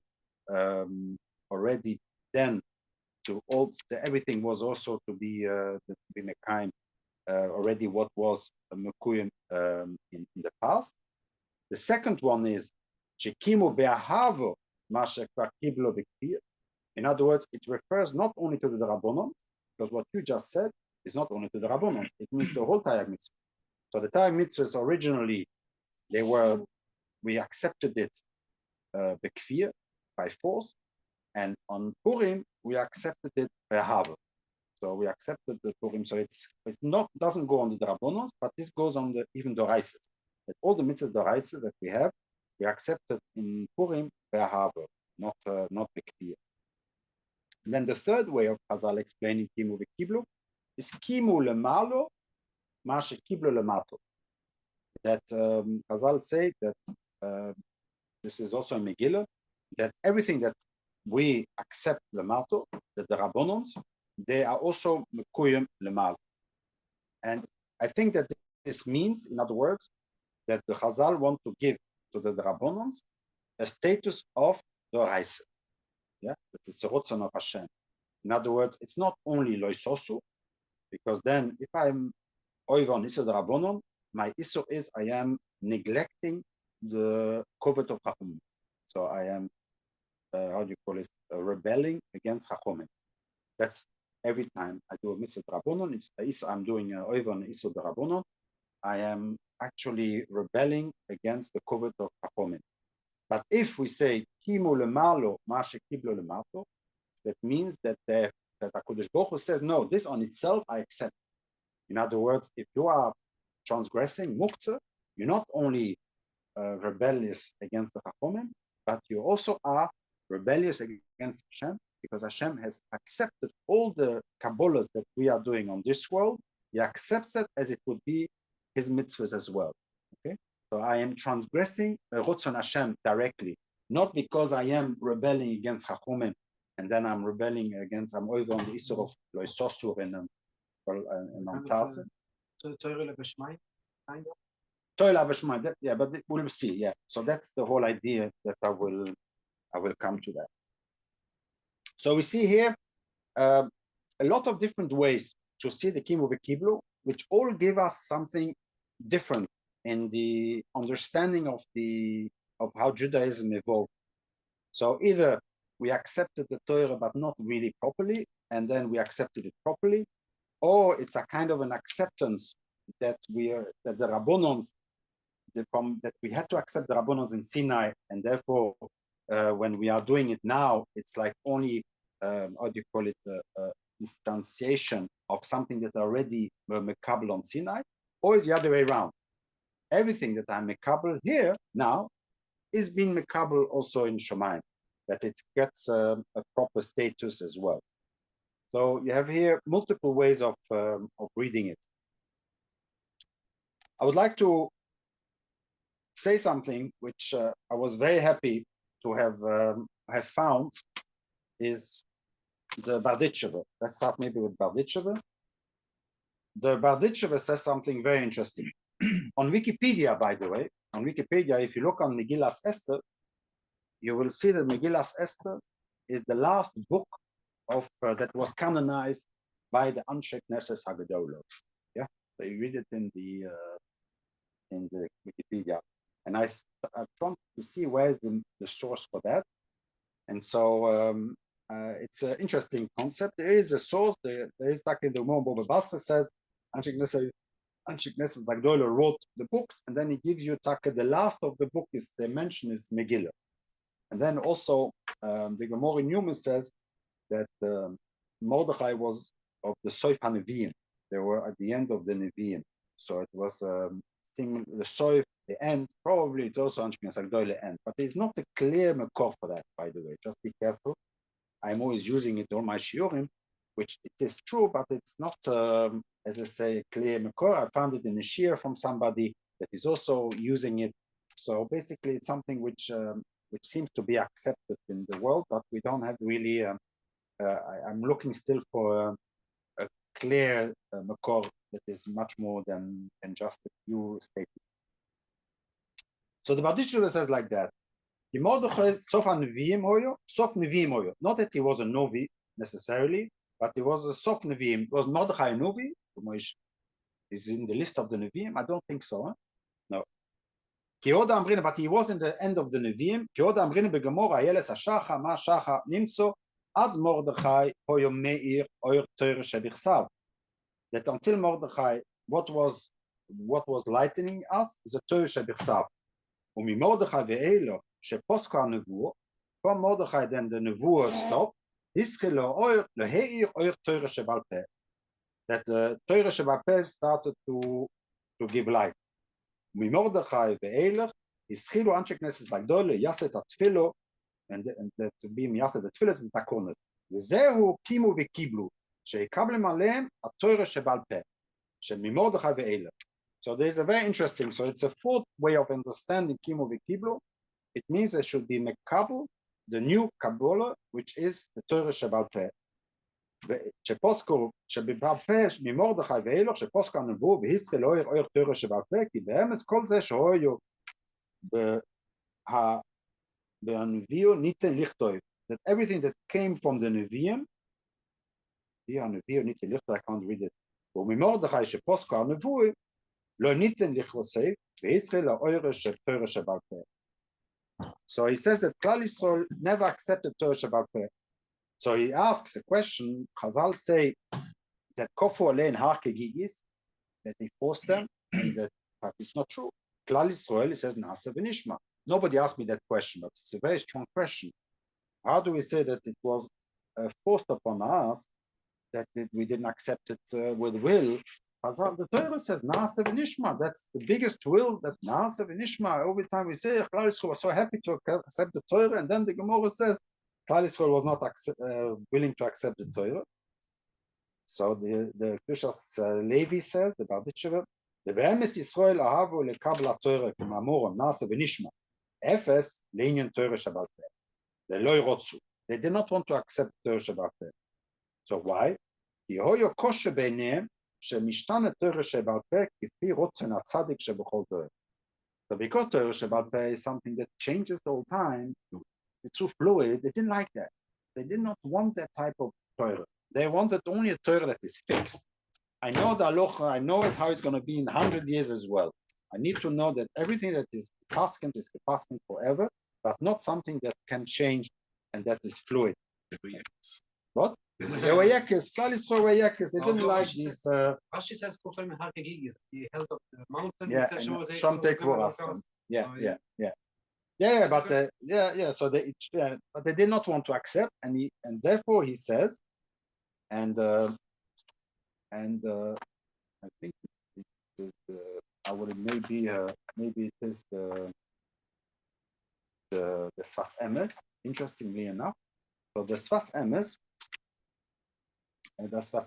already then. To all everything was also to be Mekayim already what was Mekuyim in the past. The second one is Shekimu be'ahavo ma shekvar kiblo b'kfir. In other words, it refers not only to the Rabbanon, because what you just said is not only to the Rabbanon, it means the whole Tayag Mitzvah. So the Tayag Mitzvahs originally, we accepted it b'kfir, by force, and on Purim, we accepted it be'ahavo. So we accepted the Purim. So it's not doesn't go on the Rabbanon, but this goes on even the Raises. That all the mitzvahs the Raises that we have, we accepted in Purim be'ahavo, not b'kfir. And then the third way of Chazal explaining Kimu v'Kiblu is Kimu lemalo ma shekiblu lemato. That Chazal say that this is also in Megillah, that everything that we accept lemato, that the Rabbonons, they are also mekuyim lemalo. And I think that this means, in other words, that the Chazal want to give to the Rabbonons a status of the Raisa. Yeah, that it's a rotzon of Hashem. In other words, it's not only loisosu, because then if I'm oivon isur the Rabbonon, my isur is I am neglecting the kovet of Chachomim. So I am, how do you call it, rebelling against Chachomim. That's every time I do a mitzvah Rabbonon, I'm doing oivon isur the Rabbonon, I am actually rebelling against the kovet of Chachomim. But if we say Kimu lemalo ma shekiblo lemato, that means that HaKadosh Baruch Hu says, no, this on itself I accept. In other words, if you are transgressing muktzah, you're not only rebellious against the Chachomim, but you also are rebellious against Hashem, because Hashem has accepted all the Kabbalahs that we are doing on this world. He accepts it as it would be his mitzvahs as well. Okay, so I am transgressing Rotzon Hashem directly, not because I am rebelling against Chachomim, and then I'm rebelling against, I'm over on the issue of Loisosur and on Tarsen. So Torah B'Shmai, kind of. Torah B'Shmai, yeah, but we'll see, yeah. So that's the whole idea that I will come to that. So we see here a lot of different ways to see the Kimu v'Kiblu, which all give us something different in the understanding of how Judaism evolved. So either we accepted the Torah but not really properly, and then we accepted it properly, or it's a kind of an acceptance that the Rabbonons, that we had to accept the Rabbonons in Sinai, and therefore when we are doing it now, it's like only how do you call it, instantiation of something that already were mekabel on Sinai, or is the other way around. Everything that I'm mekabel here now is being mekabel also in Shomayim, that it gets a proper status as well. So you have here multiple ways of reading it. I would like to say something which I was very happy to have found is the Barditchever. Let's start maybe with Barditchever. The Barditchever says something very interesting. On Wikipedia, by the way, on Wikipedia, if you look on Megillas Esther, you will see that Megillas Esther is the last book of that was canonized by the Anshe Knesset Hagedolot. Yeah, so you read it in the Wikipedia, and I tried to see where is the source for that, and so it's an interesting concept. There is a source. There is like the Umar Boba Basra says Anshe Knesset Hagedolot wrote the books, and then he gives you the last of the book is they mention is Megillah, and then also the Gemara in Newman says that Mordechai was of the Soif HaNevi'im. They were at the end of the Nevi'im. So it was the Soif, the end, probably it's also Anshe Knesset Hagedolot end. But there's not a clear makor for that, by the way. Just be careful. I'm always using it on my shiurim, which it is true, but it's not a as I say, clear makor. I found it in a shir from somebody that is also using it. So basically, it's something which seems to be accepted in the world, but we don't have really. I'm looking still for a clear makor that is much more than just a few statements. So the Barditcher says like that. Mordechai sof neviim hoyo, sof neviim hoyo. Not that he was a novi necessarily, but he was a sof neviim. Was Mordechai a novi? Is in the list of the neviim? I don't think so. Huh? No. Kioda amrina, but he was in the end of the neviim. Kioda amrina begemora yeles ashacha ma shacha nimtzo ad Mordechai hoyo meir oyer teure shebichsav. That until Mordechai, what was lightening us is a teure shebichsav. וממרדכי ואילו שפוסקו הנבואה, from Mordechai then the nevuah stopped, התחיל להאיר אור תורה שבעל פה. That the Torah שבעל פה started to give light. וממרדכי ואילך התחילו אנשי כנסת הגדולה יעשה את התפילו, and to be מייסד התפילה זה תקונת. וזהו קימו וקיבלו, שיקבלם עליהם התורה שבעל פה, שממרדכי ואילך. So there's a very interesting, so it's a fourth way of understanding Kimo V'Kiblo. It means there should be Mekabel, the new Kabbalah, which is the Torah Shebal Peh. שפוסקו שבבעל פה ממרדכי ואילוך שפוסקו הנבוא והזכיר אור תורה שבעל פה כי באמס כל זה שהויו בנביאו ניתן לכתוב that everything that came from the נביאים הנביאו ניתן לכתוב I can't read it וממרדכי שפוסקו הנבוא לא ניתן לכתוב והזכיר אור של תורה שבעל פה. So he says that Klal Yisrael never accepted Torah Shebal Peh. So he asks a question. Chazal say that Kofu Alein Har Kegigis, that they forced them, and that but it's not true. Klal Yisrael, he says Nasa v'Nishma. Nobody asked me that question, but it's a very strong question. How do we say that it was forced upon us that we didn't accept it with will? Chazal, the Torah says Nasa v'Nishma. That's the biggest will. That Nasa v'Nishma. Every time we say Klal Yisrael was so happy to accept the Torah, and then the Gemara says Klal Yisrael was not willing to accept the Torah. So the Kushas Levi says, the Barditchever, the Be'emes Yisrael ahavu lekabla Torah k'mamor Nasa v'Nishma. Efes le'inyan Torah Shebal Peh. They lo yirotzu. They did not want to accept Torah Shebal Peh. So why? Yehoyo kosher beineim shemishtana Torah Shebal Peh k'fi rotzen hatzadik shebechol Torah. So because Torah Shebal Peh is something that changes the whole time, it's too fluid, they didn't like that. They did not want that type of Torah. They wanted only a Torah that is fixed. I know the halacha, I know how it's going to be in 100 years as well. I need to know that everything that is paskent is paskent forever, but not something that can change and that is fluid. What? They were yakis, Klal Yisrael were yakis. They didn't like these. Rashi says Kufel Mehar Kegigis. He held up the mountain. Yeah, Sham Tek Vorastam. Yeah, but so but they did not want to accept, and therefore he says, and I think I would maybe it is the Sfas Emes. Interestingly enough, so the Sfas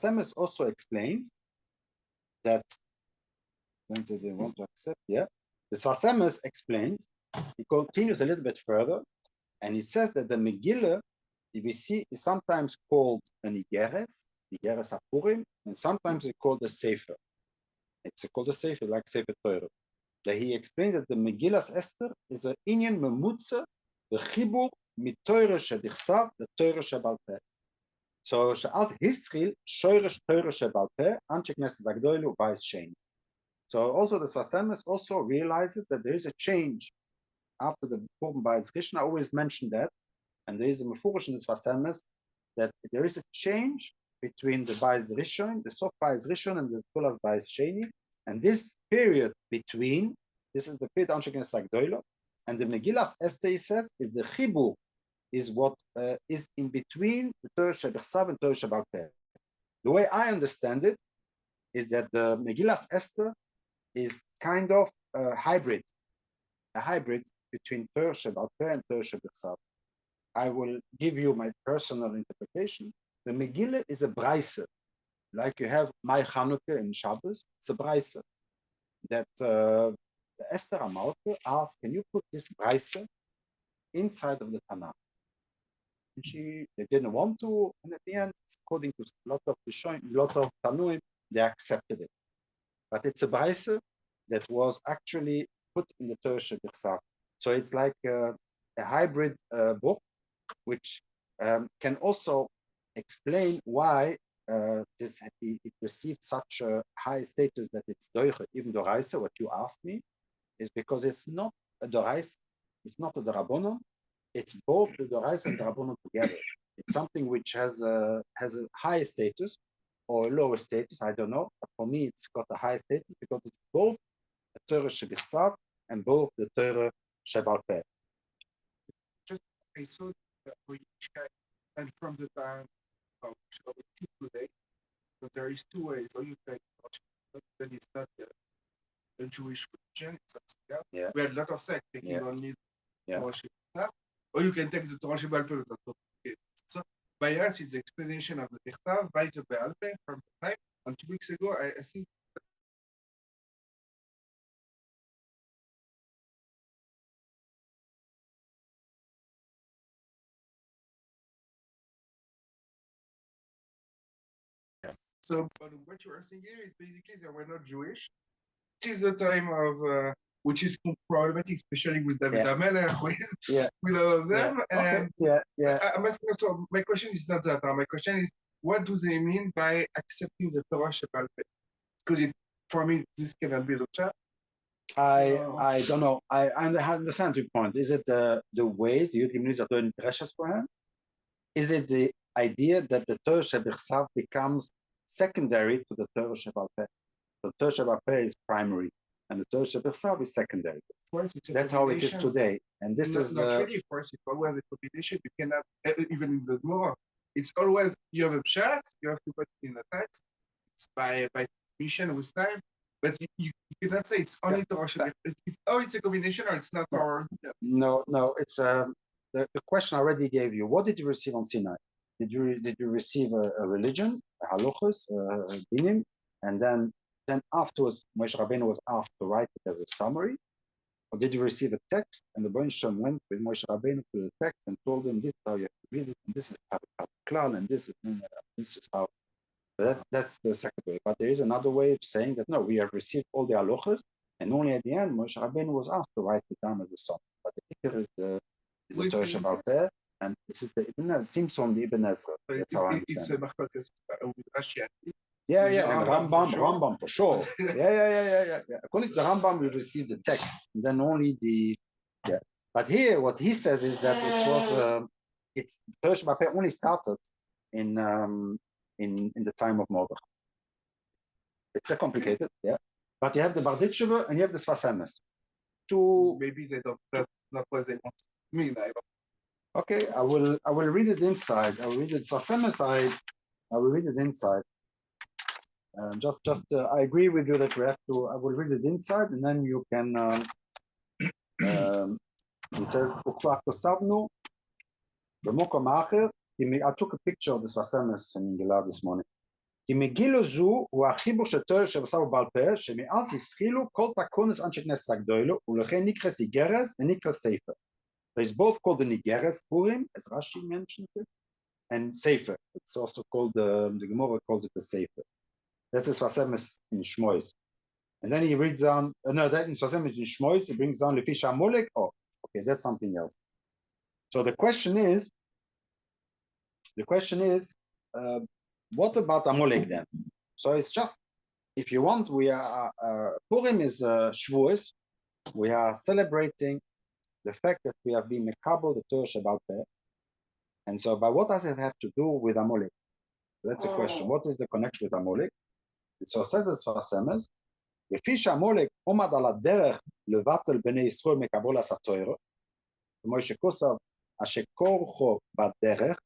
Emes also explains that when they want to accept, the Sfas Emes explains. He continues a little bit further, and he says that the Megillah, if we see, is sometimes called an Igeres Pourim, and sometimes it's called a Sefer. It's called a Sefer, like Sefer Torah. That he explains that the Megillas Esther is an Inyan Memutza, the Chibur mit-Torah shedichsav, the Torah Shebal Peh. So, she'az Hischil, Shoresh Torah Shebal Peh, Anshe Knesset Agdoilu, Bais Shein. So also the Sfas Emes also realizes that there is a change after the Pourim Bais Rishon. I always mention that, and there is a mefurish in the Sfas Emes that there is a change between the Bais Rishon, the Sof Bais Rishon, and the Tulas Bais Sheni, and this period between, this is the period Anshe Knesset Agdoilu, and the Megillas Esther says is the Chibur, is what is in between the Torah Shebechsav and Torah Shebal Peh. The way I understand it is that the Megillas Esther is kind of a hybrid between Torah Shebal Peh and Torah Shebechsav. I will give you my personal interpretation. The Megillah is a Braise. like you have my Hanukkah in Shabbos, it's a braise that Esther Amalke asked, can you put this braise inside of the Tanakh? And they didn't want to, and at the end, according to a lot of Rishonim, a lot of Tanuim, they accepted it. But it's a braise that was actually put in the Torah Shebirsav. So it's like a hybrid book, which can also explain why it received such a high status that it's doiche, even the Raisa, what you asked me, is because it's not a doraisa, it's not a drabonon, it's both the doraisa and drabonon together. It's something which has a high status or a lower status, I don't know, but for me it's got a high status because it's both the Torah Shebirsav and both the Torah Shebal Peh. Just I saw and from the time of today, but there is two ways. Or you take then it's not a Jewish religion, it's something else. Yeah. We had a lot of sects taking only Yeah. Torah Shebal, or you can take the Torah Shebal Peh. So by us, it's the explanation of the Bechtav by the Baal Peh from the time. And 2 weeks ago, I think. So, but what you are saying here is basically they were not Jewish. It is a time of which is problematic, especially with David Amelech, with all of them. Okay. And I'm asking also, my question is not that. My question is, what do they mean by accepting the Torah Shebal Peh? Because for me, this cannot be looked at. I don't know. I understand your point. Is it the ways you can use the Torah Dreshas for him? Is it the idea that the Torah Shebirsav becomes secondary to the Torah Shebal Peh? The Torah Shebal Peh is primary, and the Torah Shebirsav is secondary. That's how it is today. And this is not really. Of course, it's always a combination. You cannot even in the Gemara. It's always you have a pshat, you have to put it in the text. It's by transmission with time. But you cannot say it's only Torah Shebal. It's a combination or it's not Torah. No, it's the question I already gave you. What did you receive on Sinai? Did you receive a religion, a halachos, a dinim, and then afterwards Moshe Rabbeinu was asked to write it as a summary, or did you receive a text and the Baruch Shem went with Moshe Rabbeinu to the text and told him this is how you have to read it, and this is how klal, and this is how. That's the second way. But there is another way of saying that no, we have received all the halachos, and only at the end Moshe Rabbeinu was asked to write it down as a summary. But the picture is the Torah Shebal Peh, and this is the Ibn seems from the Ibn Ezra. That's how I understand. Yeah, and Rambam for sure. Yeah. According to the Rambam, we received the text, and then only the. Yeah. But here, what he says is that it was it's Torah Shebal Peh only started in the time of Mordechai. It's a complicated, but you have the Barditchever and you have the Sfas Emes. Maybe they don't. That's not what they want to mean. Okay, I will read it inside. I will read it Sfas Emes. I will read it inside. I agree with you that we have to. I will read it inside, and then you can. He says, I took a picture of the Sfas Emes in Gilad this morning. כי מגילו זו הוא החיבור של תורה שבשר ובעל פה, שמאז התחילו כל תקונס אנשי כנסת הגדולו, ולכן נקרא איגרס ונקרא ספר. So it's both called the Nigeres Pourim, as Rashi mentioned it, and Sefer. It's also called the Gemara calls it the Sefer. That's the Sfas Emes in Shmois. And then he reads down, that in Sfas Emes in Shmois, he brings down Lefi Shamolek. Oh, okay, that's something else. So the question is, what about Amalek then? So it's just, if you want, we are, Purim is Shavuos. We are celebrating the fact that we have been Mekabel, the Torah Shebal Peh. And so, but what does it have to do with Amalek? That's a question. What is the connection with Amalek? So it says as Sfas Emes, לפי שהמולק עומד על הדרך לבטל בני ישראל מקבולת התורה, כמו שכוסף אשר כורחו בדרך,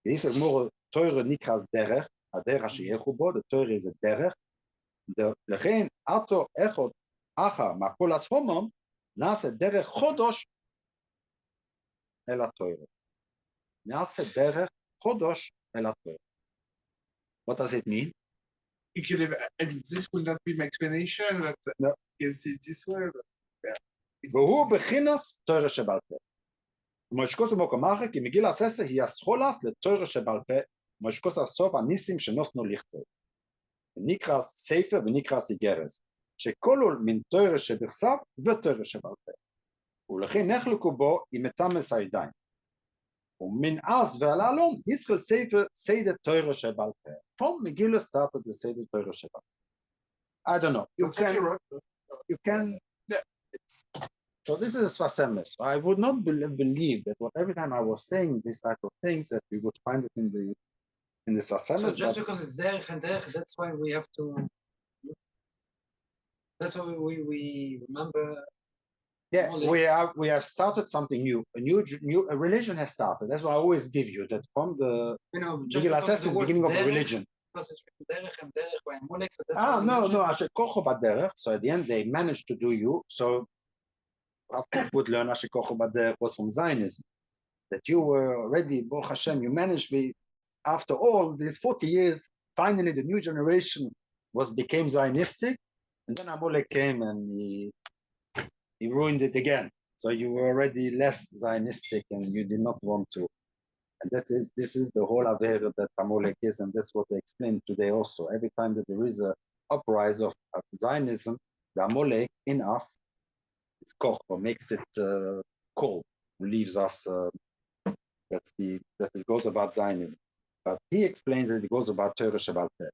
יש גמור תורה נקרא דרך, הדרך אשר ילכו בו, the תורה זה דרך, לכן עתו אחד אחר מקבולת הומום, נעשה דרך חודש אל התורה. נעשה דרך חודש אל התורה. What does it mean? You could have, I mean, this will not be my explanation, but No. you can see it this way. But yeah. והוא בחינס תורה שבעל פה. כמו שקוסו מוקומחה, כי מגיל הססה היא הסחולס לתורה שבעל פה, כמו שקוסו סוף הניסים שנוסנו לכתוב. ונקרס ספר ונקרס איגרס, שכלול מן תורה שבכסף ותורה שבעל פה. ולכן נחלקו בו עם מתמס הידיים. ומן אז ועל העלום, יצחל ספר סדר תורה שבעל פה. From מגיל started the סדר תורה שבעל פה. I don't know. You can, yeah, it's, so this is a Svasemes. I would not believe that every time I was saying this type of things that we would find it in the Svasemes. So just because it's derech and derech, that's why we have to. That's why we remember. Yeah, we have started something new. A religion has started. That's why I always give you that from the beginning of a religion. Because it's derech and derech by Molech, so that's no. Asher kochov derech. So at the end they managed to do you. So Rav Kook would learn Asher kochov derech was from Zionism. That you were already, Baruch Hashem, you managed after all these 40 years, finally the new generation became Zionistic, and then Amalek came and he ruined it again. So you were already less Zionistic and you did not want to. And this is the whole Avera that Amalek is, and that's what they explained today also. Every time that there is a uprising of Zionism, the Amalek in us, it's koch, or makes it cold, leaves us, that it goes about Zionism. But he explains that it goes about Torah Shabbat Peh,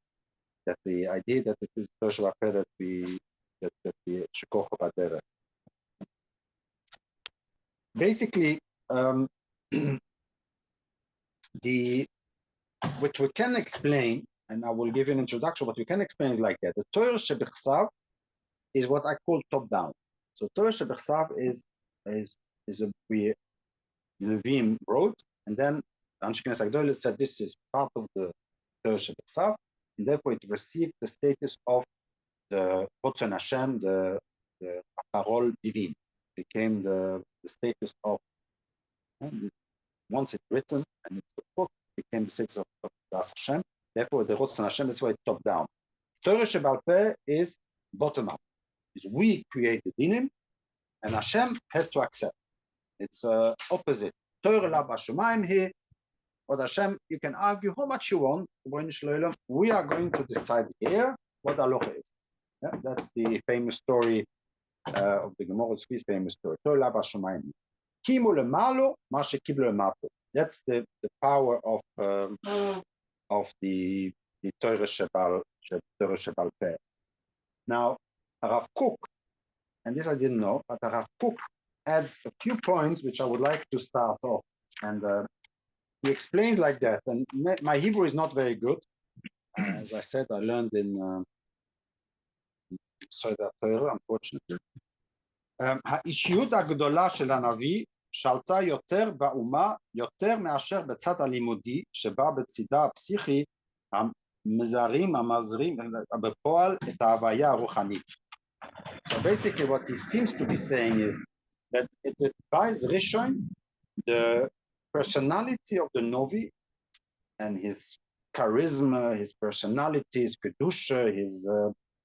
that the idea that it is Torah Shabbat Peh that we shekoch about there. Basically, which we can explain, and I will give you an introduction. What we can explain is like that: the Torah Shebechsav is what I call top down. So Torah Shebechsav is a Levim wrote, and then Anshe Knesset Agdolah said this is part of the Torah Shebechsav, and therefore it received the status of the Rotzon Hashem, the Parole Divine, became the status of, once it's written and it's a book, became the status of Das Hashem. Therefore, the Rotzon Hashem, that's why it's top down. Torah Shebal Peh is bottom up. Is we create the dinim, and Hashem has to accept. It's opposite. Torah la b'shamayim here, but Hashem, you can argue how much you want. We are going to decide here what halacha is. Yeah, that's the famous story of the Gemara's famous story. Torah la b'shamayim. Kimu lemalo, ma shekiblu lemato. That's the power of the Torah Shebal Peh. Now, Rav Kook, and this I didn't know, but Rav Kook adds a few points which I would like to start off. And he explains like that. And my Hebrew is not very good. As I said, I learned in Soda Torah, unfortunately. האישיות הגדולה של הנביא שלטה יותר באומה, יותר מאשר בצד הלימודי, שבא בצידה הפסיכי, המזרים בפועל את ההוויה הרוחנית. So basically what he seems to be saying is that it buys Rishon, the personality of the Novi and his charisma, his personality, his kedusha, his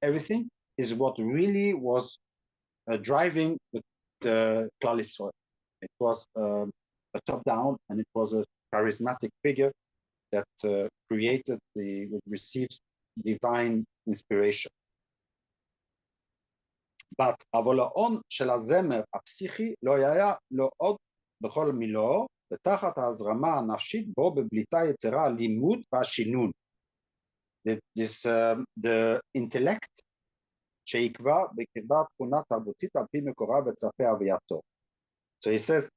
everything is what really was driving the Klal Yisrael. It was a top-down, and it was a charismatic figure that receives divine inspiration. But avolaon של הזמר הפסיכי לא היה לו עוד בכל מילו, ותחת ההזרמה הנפשית בו בבליטה יתרה הלימוד והשינון. The intellect שיקבע בקרבה תכונה תרבותית על פי מקורה וצפי הווייתו. So he says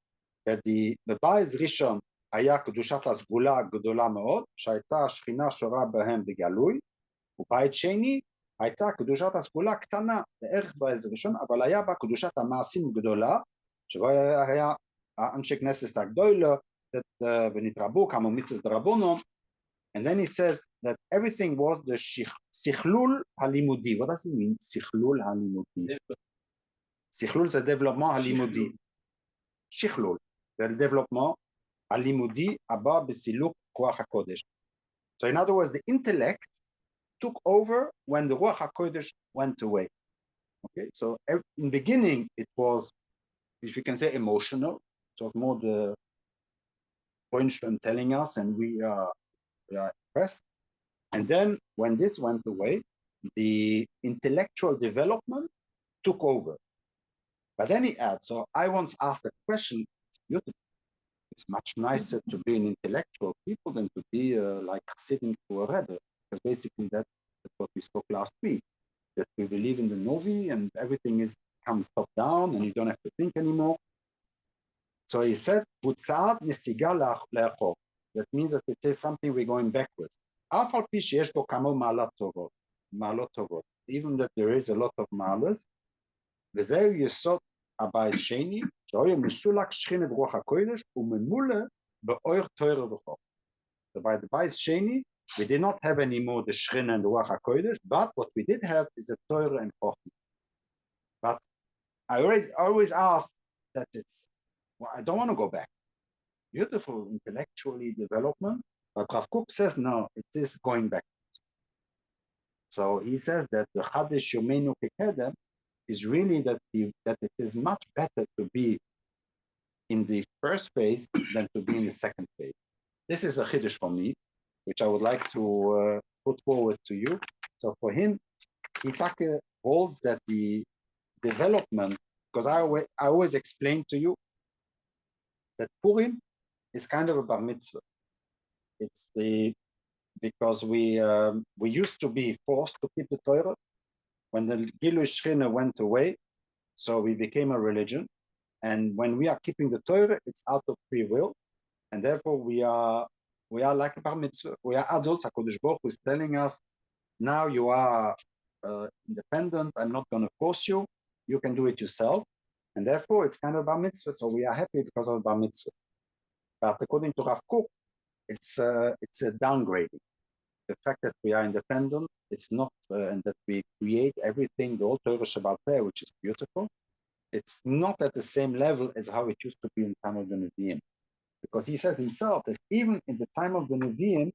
that בבית ראשון היה קדושת הסגולה גדולה מאוד, שהייתה השכינה שורה בהם בגלוי, ובית שני הייתה קדושת הסגולה קטנה, לערך בית ראשון, אבל היה בה קדושת המעשים גדולה, שבו היה אנשי כנסת הגדולה, ונתרבו כמה מצוות דרבנו, and then he says that everything was the sichlul halimudi. What does it mean, sichlul halimudi? Sichlul c'est développement halimudi. Sichlul, c'est le développement halimudi abba besiluk koach hakodesh. So in other words, the intellect took over when the Ruach HaKodesh went away. Okay, so in the beginning, it was, if you can say, emotional. It was more the Boinstein telling us, and we are impressed. And then when this went away, the intellectual development took over. But then he adds, so I once asked a question, it's beautiful. It's much nicer to be an intellectual people than to be like sitting to a Rebbe. Because basically that's what we spoke last week, that we believe in the Novi and everything comes top down and you don't have to think anymore. So he said, that means that it is something we're going backwards. Even that there is a lot of malas, וזהו יסוד הבית שני, שהיו מסולק שכינת רוח הקודש וממולא באור תורה וחוק. So by the Bais Sheni, we did not have anymore the Shechina and the Ruach HaKodesh, but what we did have is the Torah and Chochmah. But I always asked that well, I don't want to go back. Beautiful intellectually development, but Rav Kook says no, it is going back. So he says that the Chadesh Yomenu Kekedem is really that it is much better to be in the first phase than to be in the second phase. This is a chiddush for me, which I would like to put forward to you. So for him, he holds that the development, because I always explain to that Pourim is kind of a bar mitzvah. It's because we used to be forced to keep the Torah. When the Gilui Shechina went away, so we became a religion. And when we are keeping the Torah, it's out of free will. And therefore we are like a bar mitzvah. We are adults. HaKadosh Baruch Hu is telling us, now you are independent. I'm not going to force you. You can do it yourself. And therefore it's kind of bar mitzvah. So we are happy because of bar mitzvah. But according to Rav Kook, it's a downgrading. The fact that we are independent, it's not, and that we create everything, the whole Torah Shabbat Peh, which is beautiful, it's not at the same level as how it used to be in the time of the Nevi'im. Because he says himself that even in the time of the Nevi'im,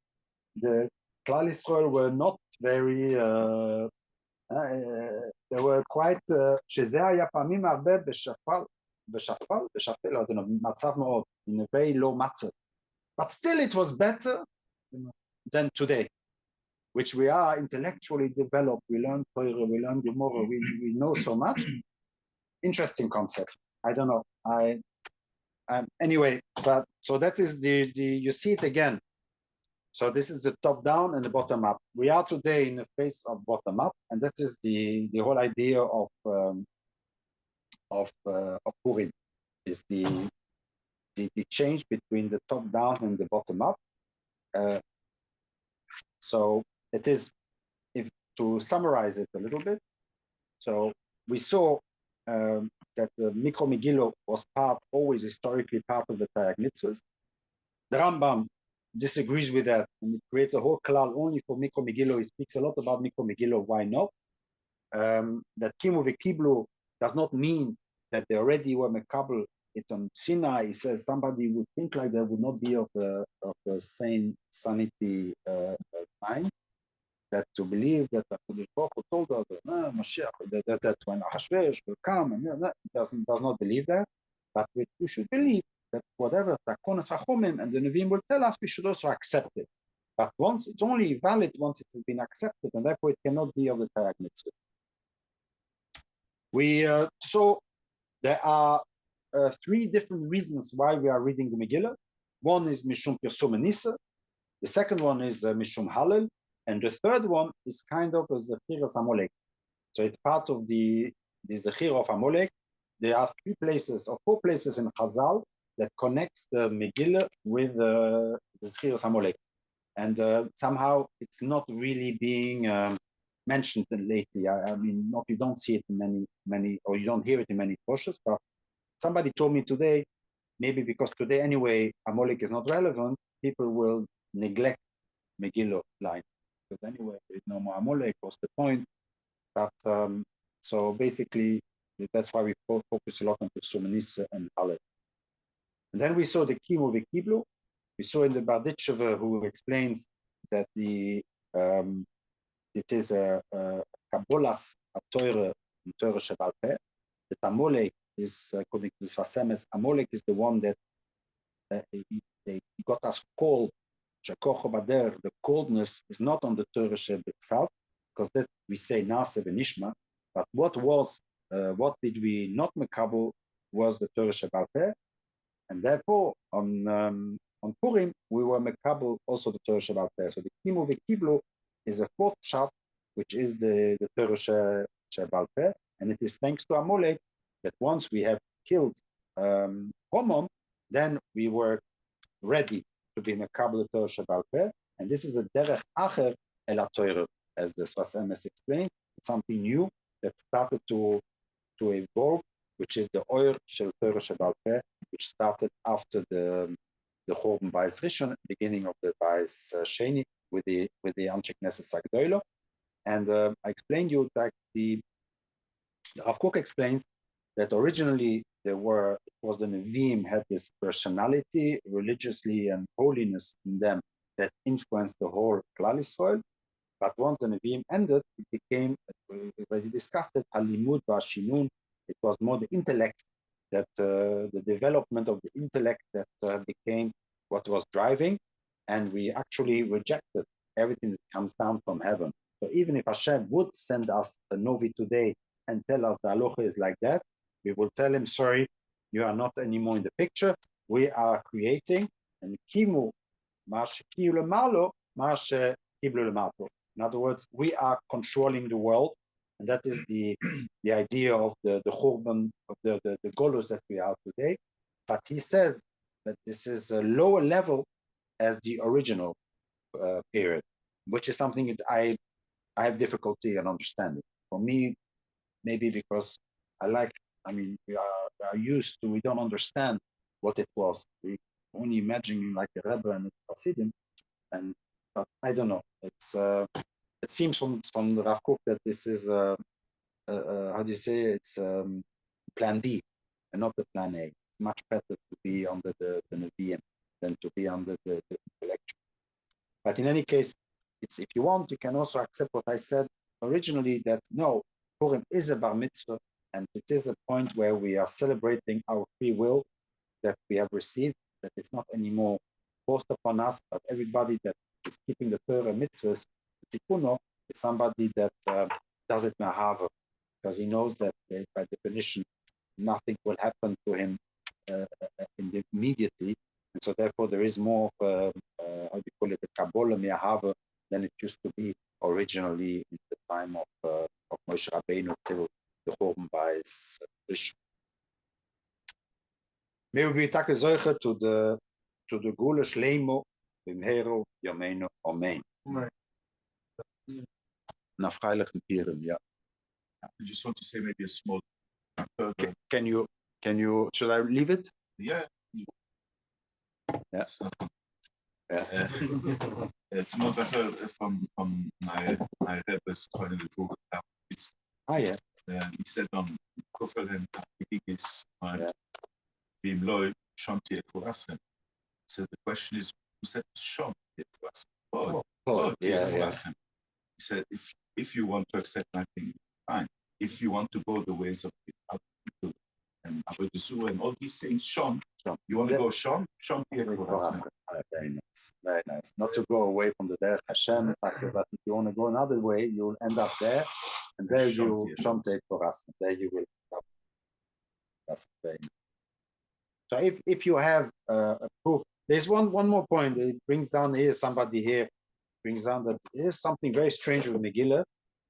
the Klal Yisrael were not very, they were quite, שזה היה פעמים הרבה בשפל, I don't know, מצב מאוד, in a very low מצב. But still it was better than today, which we are intellectually developed. We learn Torah, we learn Gemara, we know so much. Interesting concept. I don't know. Anyway, but so that is the you see it again. So this is the top down and the bottom up. We are today in the phase of bottom up, and that is the whole idea of Purim, is the change between the top down and the bottom up. So it is, if to summarize it a little bit. So we saw that the Mikro Megillah was always historically part of the Tayag Mitzvahs. The Rambam disagrees with that, and it creates a whole klal only for Mikro Megillah. He speaks a lot about Mikro Megillah. Why not? That Kimu V'Kiblu does not mean that they already were Mekabel it on Sinai. He says somebody would think like that would not be of the sane sanity mind. That to believe that the Baruch Hu told us Mashiach, that when Ahasuerus will come, and does not believe that. But we should believe that whatever Takonas Hachomim and the Nevi'im will tell us, we should also accept it. But once it's only valid once it has been accepted, and therefore it cannot be of the Tayag Mitzvah. So there are 3 different reasons why we are reading the Megillah. One is Mishum Pirsum Nisa. The second one is Mishum Halel. And the third one is kind of a Zechir of Amalek. So it's part of the Zechir of Amalek. There are 3 places or 4 places in Chazal that connects the Megillah with the Zechir of Amalek. And somehow it's not really being mentioned lately. I mean, you don't see it in many, or you don't hear it in many portions. But somebody told me today, maybe because today anyway, Amalek is not relevant, people will neglect Megillah line. Because anyway, there is no more Amalek, what's the point? But so basically, that's why we focus a lot on Pirsum Nisa and Halel. And then we saw the Kimu V'Kiblu. We saw in the Barditchever who explains that the it is a Kabbalas, a Torah Shebal Peh. The Amalek is, according to the Sfasemes, Amalek is the one that he got us cold. The coldness is not on the Torah Sheb itself, because that we say Nase v'Nishma. But what did we not mekabel was the Torah Shebal Peh, and therefore on Purim we were mekabel also the Torah Shebal Peh. So the Kimu v'Kiblu is a fourth shot, which is the Torah Shebal Peh, and it is thanks to Amalek that once we have killed Homon, then we were ready to be mekabel the Torah Shebal Peh, and this is a derech acher el Torah, as the Sfas Emes explained. It's something new that started to evolve, which is the Oyer Shel Torah Shebal Peh, which started after the Chorban Bayis Rishon, beginning of the Bayis Sheni, with the Anshe Knesset Agdoilo. And I explained you that the Rav Kook explains that originally it was the Nevi'im had this personality, religiously and holiness in them that influenced the whole Klal Yisrael. But once the Nevi'im ended, it became, we already discussed it, Halimud V'Ashinun. It was more the intellect, that the development of the intellect that became what was driving, and we actually rejected everything that comes down from heaven. So even if Hashem would send us a Novi today and tell us the halacha is like that, we will tell him, sorry, you are not anymore in the picture. We are creating, and kimu ma'ashekiu lemalo, ma'ashe kiblu lemato. In other words, we are controlling the world, and that is the idea of the churban, of the golus that we are today. But he says that this is a lower level as the original period, which is something that I have difficulty in understanding. For me, maybe because we are used to, we don't understand what it was. We only imagine like a Rebbe and a Hasidim, but I don't know. It seems from the Rav Kook that this is how do you say, it's plan B and not the plan A. It's much better to be under the Nevi'im than to be under the intellectual. But in any case, it's, if you want, you can also accept what I said originally, that no, Purim is a bar mitzvah, and it is a point where we are celebrating our free will that we have received, that it's not anymore forced upon us, but everybody that is keeping the Torah mitzvahs, Tikkuno, is somebody that does it mahava, because he knows that by definition nothing will happen to him immediately, and so therefore there is more of how do you call it, a Kabbalah mahava than it used to be originally in the time of Moshe Rabbeinu till the Chorban Bayis Rishon. May we be takezoiche to the Gula Shleimo Bimheru Yameinu Amen. Na freilichen Purim, yeah. I just want to say maybe a small Can you, should I leave it? Yeah. Yes. It's more better from my Rebbe's point of view. Yeah. He said on Kofel and Higis, Vim Loy, Shanti Ekurasim. So the question is, who said Shanti Ekurasim? Oh, yeah. He said, if you want to accept my thing, fine. If you want to go the ways of other people and Avodah Zarah and all these things, Shon. You want to go Shon? Shanti Ekurasim. Very nice, very nice. Not to go away from the Derech Hashem, but if you want to go another way, you'll end up there, and there you Shanti Ekurasim. There you will end up. That's very nice. So if you have a proof, there's one more point. It brings down here, somebody here brings down that there's something very strange with Megillah,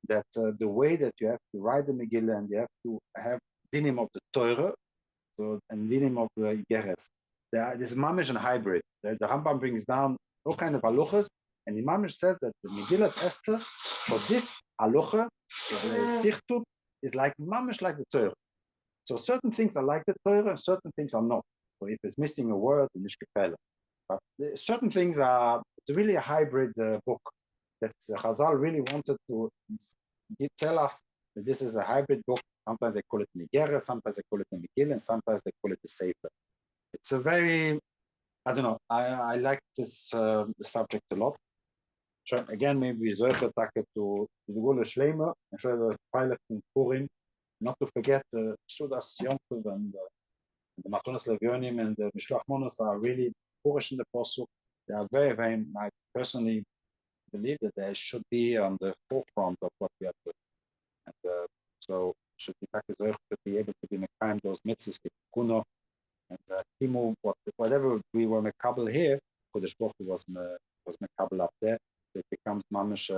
that the way that you have to write the Megillah and you have to have dinim of the Torah, so and dinim of the Igeres. This is mamish and hybrid. The Rambam brings down all kind of halachas, and the mamish says that the Megillah Esther for this halacha, sichtut, is like mamish like the Torah. So certain things are like the Torah and certain things are not. So if it's missing a word, in Nishkepele. But certain things are, it's really a hybrid book that Chazal really wanted to tell us that this is a hybrid book. Sometimes they call it Megillah, sometimes they call it the Megillah, and sometimes they call it the Sefer. It's a very, I don't know, I like this subject a lot. again, maybe Zerka Taka to the Gula Shlema, and try the pilot in Pourim, not to forget Sudas Yonkov and the Matonas Legionim and the Mishloach Monos are really Purish in the Posuk. They are very, very, I personally believe that they should be on the forefront of what we are doing. And so should be to be able to be Mekayim those mitzvahs, Kuno, and Timu, whatever we were Mekabel here, Kodesh Baruch Hu was Mekabel up there, it becomes Mamish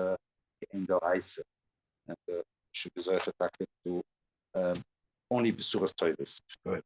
in the Reise. And should be to only Besuras Teures. Good.